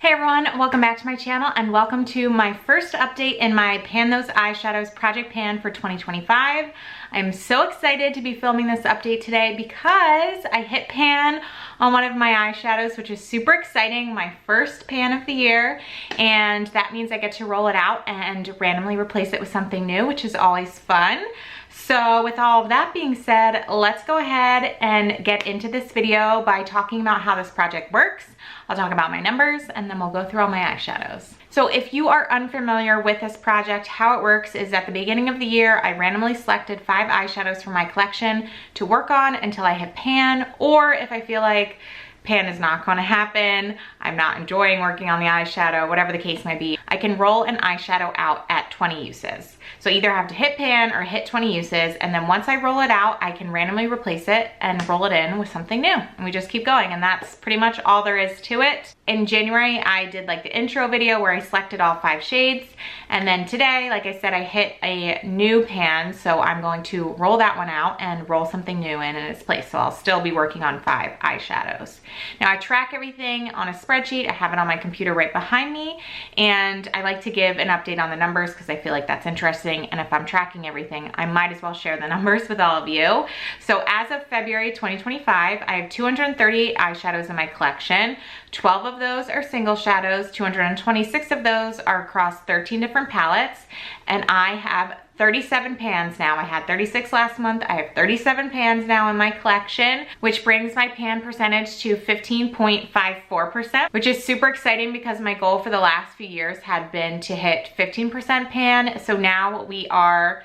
Hey everyone, welcome back to my channel and welcome to my first update in my Pan Those Eyeshadows project pan for 2025. I'm so excited to be filming this update today because I hit pan on one of my eyeshadows, which is super exciting, my first pan of the year, and that means I get to roll it out and randomly replace it with something new, which is always fun. So with all of that being said, let's go ahead and get into this video by talking about how this project works. I'll talk about my numbers and then we'll go through all my eyeshadows. So if you are unfamiliar with this project, how it works is at the beginning of the year, I randomly selected 5 eyeshadows from my collection to work on until I hit pan, or if I feel like pan is not going to happen, I'm not enjoying working on the eyeshadow, whatever the case may be, I can roll an eyeshadow out at 20 uses. So either have to hit pan or hit 20 uses, and then once I roll it out, I can randomly replace it and roll it in with something new. And we just keep going, and that's pretty much all there is to it. In January, I did like the intro video where I selected all 5 shades, and then today, like I said, I hit a new pan, so I'm going to roll that one out and roll something new in its place. So I'll still be working on 5 eyeshadows. Now I track everything on a spreadsheet. I have it on my computer right behind me, and I like to give an update on the numbers because I feel like that's interesting, and if I'm tracking everything, I might as well share the numbers with all of you. So as of February 2025, I have 230 eyeshadows in my collection. 12 of those are single shadows, 226 of those are across 13 different palettes, and I have 37 pans now. I had 36 last month. I have 37 pans now in my collection, which brings my pan percentage to 15.54%, which is super exciting because my goal for the last few years had been to hit 15% pan. So now we are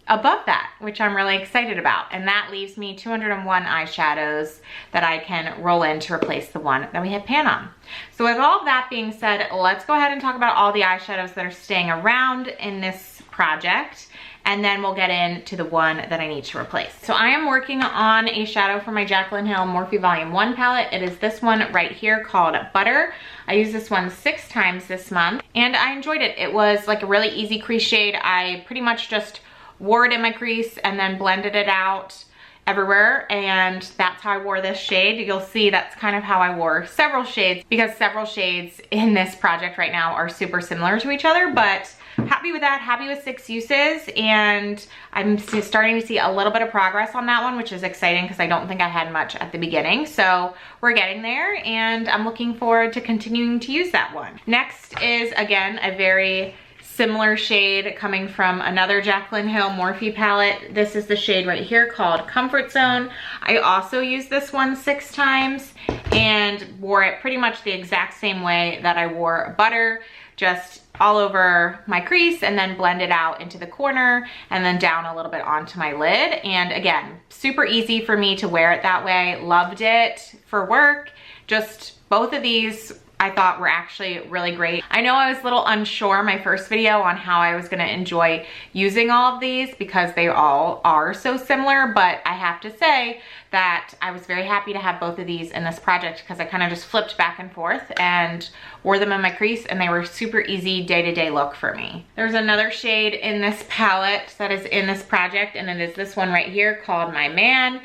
above that, which I'm really excited about. And that leaves me 201 eyeshadows that I can roll in to replace the one that we hit pan on. So with all of that being said, let's go ahead and talk about all the eyeshadows that are staying around in this project, and then we'll get into the one that I need to replace. So I am working on a shadow for my Jaclyn Hill Morphe Volume 1 palette. It is this one right here called Butter. I used this one 6 times this month, and I enjoyed it. It was like a really easy crease shade. I pretty much just wore it in my crease and then blended it out everywhere, and that's how I wore this shade. You'll see that's kind of how I wore several shades, because several shades in this project right now are super similar to each other, but happy with that, happy with 6 uses, and I'm starting to see a little bit of progress on that one, which is exciting because I don't think I had much at the beginning. So we're getting there, and I'm looking forward to continuing to use that one. Next is, again, a very similar shade coming from another Jaclyn Hill Morphe palette. This is the shade right here called Comfort Zone. I also used this one 6 times and wore it pretty much the exact same way that I wore Butter, just all over my crease and then blend it out into the corner and then down a little bit onto my lid. And again, super easy for me to wear it that way. Loved it for work. Just both of these I thought were actually really great. I know I was a little unsure in my first video on how I was gonna enjoy using all of these because they all are so similar, but I have to say that I was very happy to have both of these in this project because I kind of just flipped back and forth and wore them in my crease, and they were super easy day-to-day look for me. There's another shade in this palette that is in this project, and it is this one right here called My Man,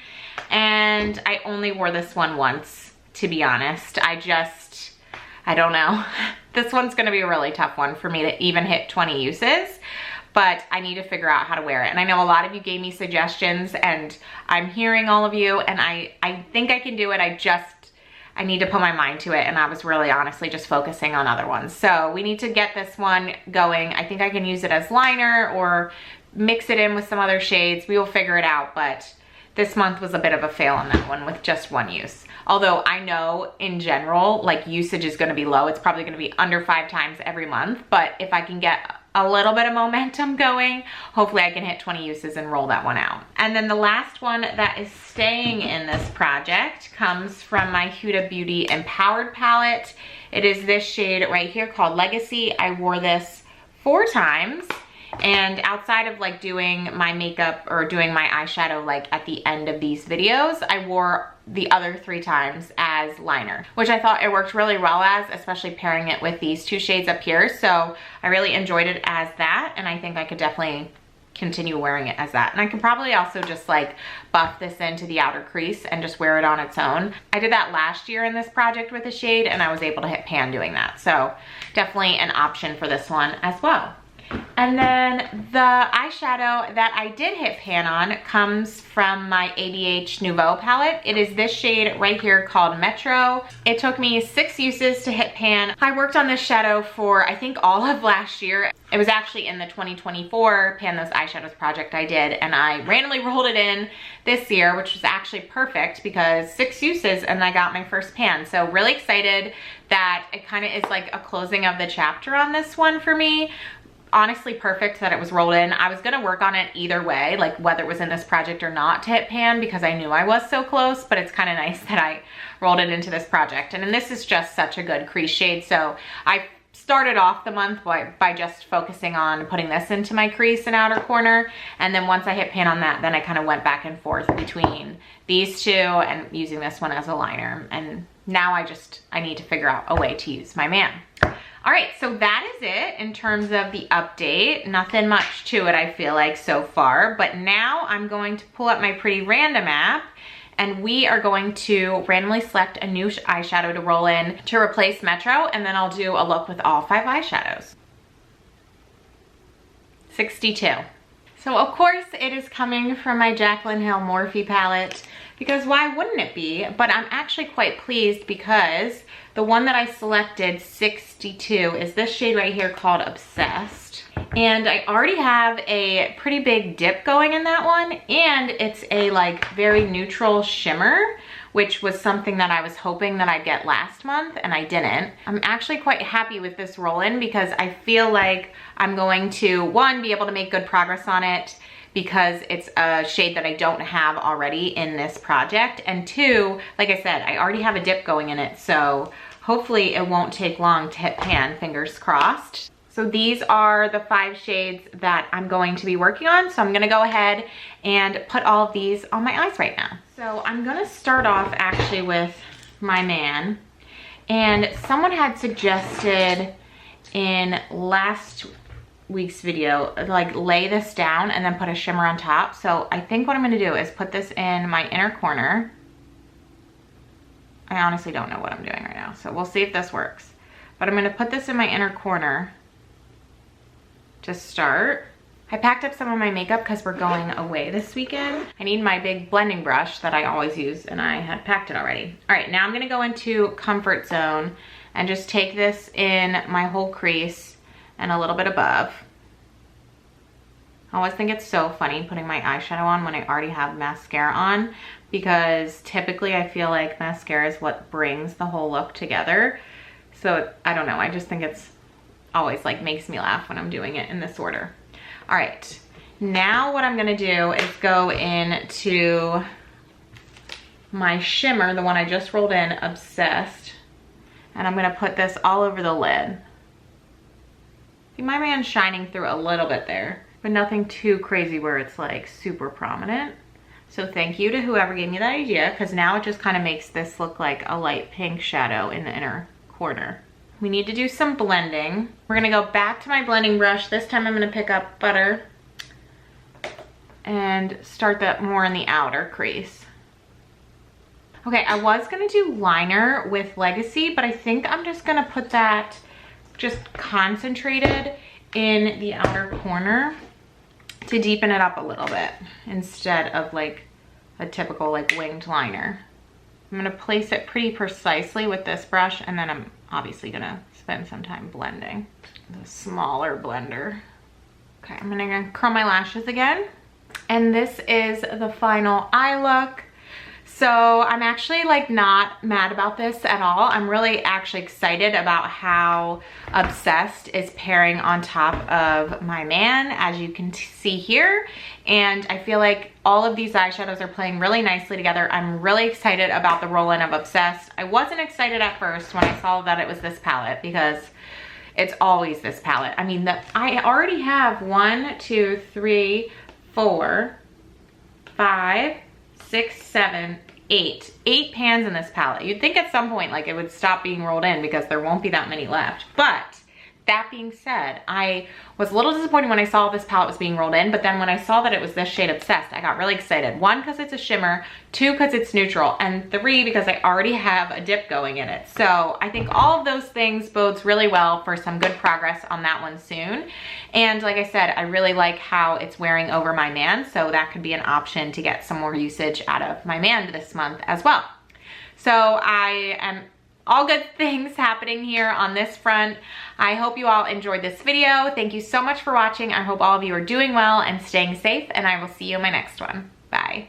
and I only wore this one once, to be honest. I don't know. This one's gonna be a really tough one for me to even hit 20 uses, but I need to figure out how to wear it. And I know a lot of you gave me suggestions, and I'm hearing all of you, and I think I can do it. I need to put my mind to it, and I was really honestly just focusing on other ones. So we need to get this one going. I think I can use it as liner or mix it in with some other shades. We will figure it out, but this month was a bit of a fail on that one with just 1 use. Although I know in general, like, usage is gonna be low. It's probably gonna be under 5 times every month, but if I can get a little bit of momentum going, hopefully I can hit 20 uses and roll that one out. And then the last one that is staying in this project comes from my Huda Beauty Empowered palette. It is this shade right here called Legacy. I wore this 4 times. And outside of like doing my makeup or doing my eyeshadow like at the end of these videos, I wore the other 3 times as liner, which I thought it worked really well as, especially pairing it with these 2 shades up here. So I really enjoyed it as that, and I think I could definitely continue wearing it as that. And I can probably also just like buff this into the outer crease and just wear it on its own. I did that last year in this project with a shade and I was able to hit pan doing that. So definitely an option for this one as well. And then the eyeshadow that I did hit pan on comes from my ABH Nouveau palette. It is this shade right here called Metro. It took me 6 uses to hit pan. I worked on this shadow for I think all of last year. It was actually in the 2024 Pan Those Eyeshadows project I did, and I randomly rolled it in this year, which was actually perfect because 6 uses and I got my first pan. So really excited that it kind of is like a closing of the chapter on this one for me. Honestly perfect that it was rolled in. I was gonna work on it either way, like whether it was in this project or not to hit pan, because I knew I was so close, but it's kind of nice that I rolled it into this project. And then this is just such a good crease shade. So I started off the month by just focusing on putting this into my crease and outer corner. And then once I hit pan on that, then I kind of went back and forth between these two and using this one as a liner. And now I need to figure out a way to use my man. All right, so that is it in terms of the update. Nothing much to it, I feel like, so far. But now I'm going to pull up my Pretty Random app, and we are going to randomly select a new eyeshadow to roll in to replace Metro, and then I'll do a look with all 5 eyeshadows. 62. So of course it is coming from my Jaclyn Hill Morphe palette, because why wouldn't it be? But I'm actually quite pleased because the one that I selected, 62, is this shade right here called Obsessed. And I already have a pretty big dip going in that one, and it's a like very neutral shimmer, which was something that I was hoping that I'd get last month and I didn't. I'm actually quite happy with this roll-in because I feel like I'm going to, one, be able to make good progress on it because it's a shade that I don't have already in this project. And two, like I said, I already have a dip going in it, so hopefully it won't take long to hit pan, fingers crossed. So these are the 5 shades that I'm going to be working on. So I'm gonna go ahead and put all of these on my eyes right now. So I'm gonna start off actually with my man. And someone had suggested in last week's video, like lay this down and then put a shimmer on top. So I think what I'm gonna do is put this in my inner corner. I honestly don't know what I'm doing right now, so we'll see if this works. But I'm gonna put this in my inner corner to start. I packed up some of my makeup because we're going away this weekend. I need my big blending brush that I always use, and I had packed it already. All right, now I'm gonna go into Comfort Zone and just take this in my whole crease and a little bit above. I always think it's so funny putting my eyeshadow on when I already have mascara on, because typically I feel like mascara is what brings the whole look together. So I don't know, I just think it's always like makes me laugh when I'm doing it in this order. All right, now what I'm gonna do is go into my shimmer, the one I just rolled in, Obsessed, and I'm gonna put this all over the lid. See, my man's shining through a little bit there, but nothing too crazy where it's like super prominent. So thank you to whoever gave me that idea, because now it just kind of makes this look like a light pink shadow in the inner corner. We need to do some blending. We're gonna go back to my blending brush. This time I'm gonna pick up Butter and start that more in the outer crease. Okay, I was gonna do liner with Legacy, but I think I'm just gonna put that just concentrated in the outer corner to deepen it up a little bit instead of like a typical like winged liner. I'm gonna place it pretty precisely with this brush, and then I'm obviously gonna spend some time blending the smaller blender. Okay, I'm gonna curl my lashes again. And this is the final eye look. So I'm actually like not mad about this at all. I'm really actually excited about how Obsessed is pairing on top of my man, as you can see here. And I feel like all of these eyeshadows are playing really nicely together. I'm really excited about the roll-in of Obsessed. I wasn't excited at first when I saw that it was this palette, because it's always this palette. I mean, I already have 1, 2, 3, 4, 5, 6, 7, 8 pans in this palette. You'd think at some point like it would stop being rolled in because there won't be that many left, but that being said, I was a little disappointed when I saw this palette was being rolled in, but then when I saw that it was this shade Obsessed, I got really excited. 1, because it's a shimmer, 2, because it's neutral, and 3, because I already have a dip going in it. So I think all of those things bodes really well for some good progress on that one soon. And like I said, I really like how it's wearing over my Man, so that could be an option to get some more usage out of my Man this month as well. So I am all good things happening here on this front. I hope you all enjoyed this video. Thank you so much for watching. I hope all of you are doing well and staying safe, and I will see you in my next one. Bye.